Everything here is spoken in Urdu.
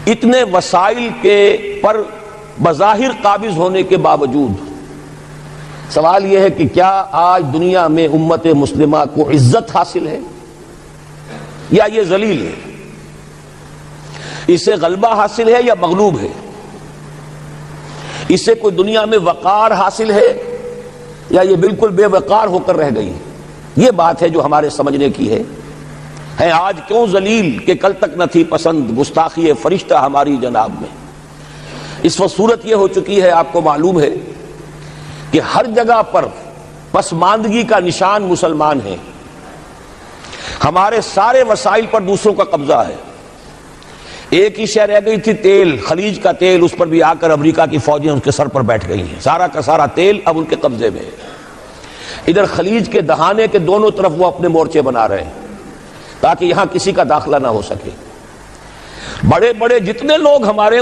اتنے وسائل کے پر بظاہر قابض ہونے کے باوجود سوال یہ ہے کہ کیا آج دنیا میں امت مسلمہ کو عزت حاصل ہے یا یہ ذلیل ہے؟ اسے غلبہ حاصل ہے یا مغلوب ہے؟ اسے کوئی دنیا میں وقار حاصل ہے یا یہ بالکل بے وقار ہو کر رہ گئی؟ یہ بات ہے جو ہمارے سمجھنے کی ہے آج کیوں ذلیل کہ کل تک نہ تھی پسند گستاخی فرشتہ ہماری جناب میں۔ اس وقت صورت یہ ہو چکی ہے، آپ کو معلوم ہے کہ ہر جگہ پر پسماندگی کا نشان مسلمان ہیں، ہمارے سارے وسائل پر دوسروں کا قبضہ ہے۔ ایک ہی شے رہ گئی تھی تیل، خلیج کا تیل، اس پر بھی آ کر امریکہ کی فوجیں ان کے سر پر بیٹھ گئی ہیں، سارا کا سارا تیل اب ان کے قبضے میں ہے۔ ادھر خلیج کے دہانے کے دونوں طرف وہ اپنے مورچے بنا رہے ہیں تاکہ یہاں کسی کا داخلہ نہ ہو سکے۔ بڑے بڑے جتنے لوگ ہمارے